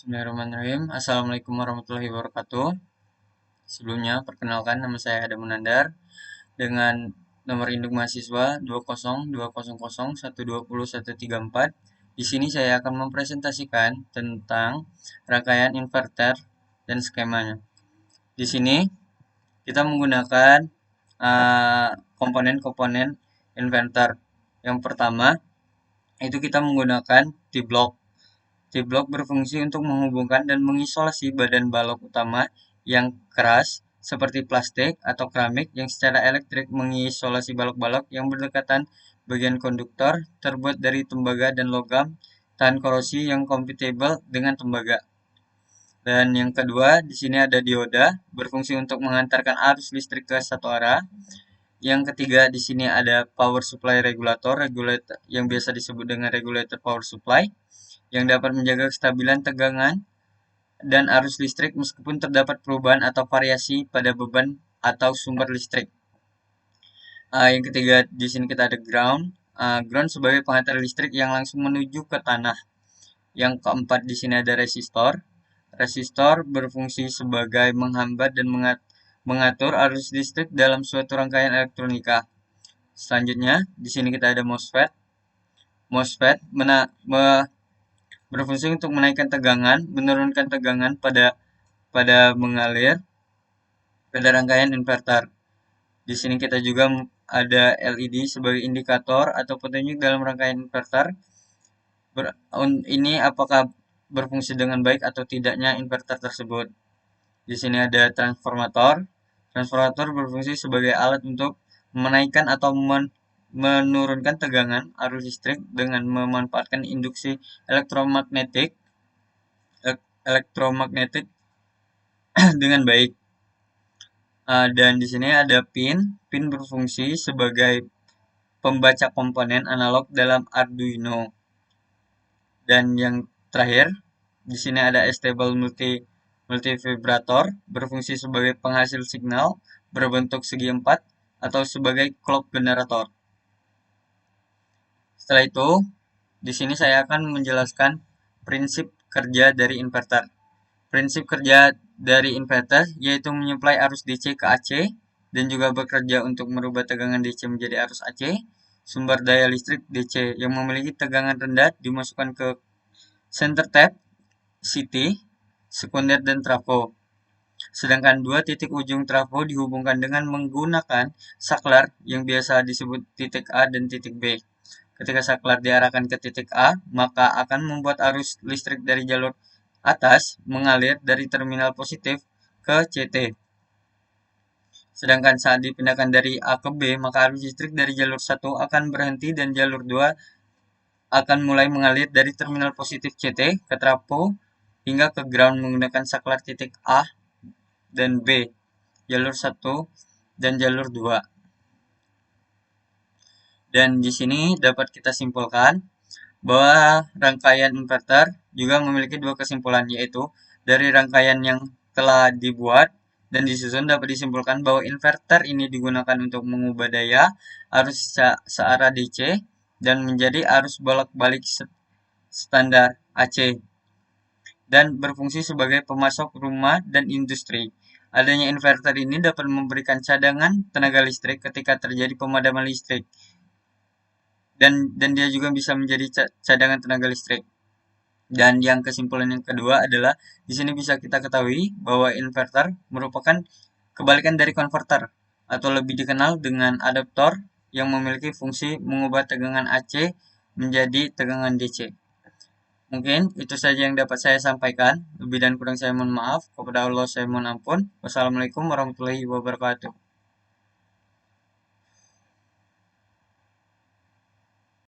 Bismillahirrahmanirrahim. Assalamualaikum warahmatullahi wabarakatuh. Sebelumnya, perkenalkan nama saya Adam Munandar dengan nomor induk mahasiswa 20200120134. Di sini saya akan mempresentasikan tentang rangkaian inverter dan skemanya. Di sini kita menggunakan komponen-komponen inverter. Yang pertama, itu kita menggunakan T-block. T-block berfungsi untuk menghubungkan dan mengisolasi badan balok utama yang keras seperti plastik atau keramik yang secara elektrik mengisolasi balok-balok yang berdekatan. Bagian konduktor terbuat dari tembaga dan logam tahan korosi yang kompatibel dengan tembaga. Dan yang kedua, di sini ada dioda berfungsi untuk mengantarkan arus listrik ke satu arah. Yang ketiga, di sini ada power supply regulator yang biasa disebut dengan regulator power supply yang dapat menjaga kestabilan tegangan dan arus listrik meskipun terdapat perubahan atau variasi pada beban atau sumber listrik. Yang ketiga, di sini kita ada ground. Ground sebagai penghantar listrik yang langsung menuju ke tanah. Yang keempat, di sini ada resistor. Resistor berfungsi sebagai menghambat dan mengatur arus listrik dalam suatu rangkaian elektronika. Selanjutnya, di sini kita ada MOSFET. MOSFET berfungsi untuk menaikkan tegangan, menurunkan tegangan pada mengalir pada rangkaian inverter. Di sini kita juga ada LED sebagai indikator atau petunjuk dalam rangkaian inverter. Ini apakah berfungsi dengan baik atau tidaknya inverter tersebut. Di sini ada transformator. Transformator berfungsi sebagai alat untuk menaikkan atau menurunkan tegangan arus listrik dengan memanfaatkan induksi elektromagnetik dengan baik. Dan di sini ada pin. Pin berfungsi sebagai pembaca komponen analog dalam Arduino. Dan yang terakhir, di sini ada stable multivibrator berfungsi sebagai penghasil signal berbentuk segi empat atau sebagai clock generator. Setelah itu, di sini saya akan menjelaskan prinsip kerja dari inverter. Prinsip kerja dari inverter yaitu menyuplai arus DC ke AC dan juga bekerja untuk merubah tegangan DC menjadi arus AC. Sumber daya listrik DC yang memiliki tegangan rendah dimasukkan ke center tap, CT, sekunder, dan trafo. Sedangkan dua titik ujung trafo dihubungkan dengan menggunakan saklar yang biasa disebut titik A dan titik B. Ketika saklar diarahkan ke titik A, maka akan membuat arus listrik dari jalur atas mengalir dari terminal positif ke CT. Sedangkan saat dipindahkan dari A ke B, maka arus listrik dari jalur 1 akan berhenti dan jalur 2 akan mulai mengalir dari terminal positif CT ke trafo hingga ke ground menggunakan saklar titik A dan B, jalur 1 dan jalur 2. Dan di sini dapat kita simpulkan bahwa rangkaian inverter juga memiliki dua kesimpulan, yaitu dari rangkaian yang telah dibuat dan disusun dapat disimpulkan bahwa inverter ini digunakan untuk mengubah daya arus searah DC dan menjadi arus bolak-balik standar AC dan berfungsi sebagai pemasok rumah dan industri. Adanya inverter ini dapat memberikan cadangan tenaga listrik ketika terjadi pemadaman listrik. Dan dia juga bisa menjadi cadangan tenaga listrik. Dan yang kesimpulan yang kedua adalah di sini bisa kita ketahui bahwa inverter merupakan kebalikan dari konverter atau lebih dikenal dengan adaptor yang memiliki fungsi mengubah tegangan AC menjadi tegangan DC. Mungkin itu saja yang dapat saya sampaikan. Lebih dan kurang saya mohon maaf. Kepada Allah saya mohon ampun. Wassalamualaikum warahmatullahi wabarakatuh.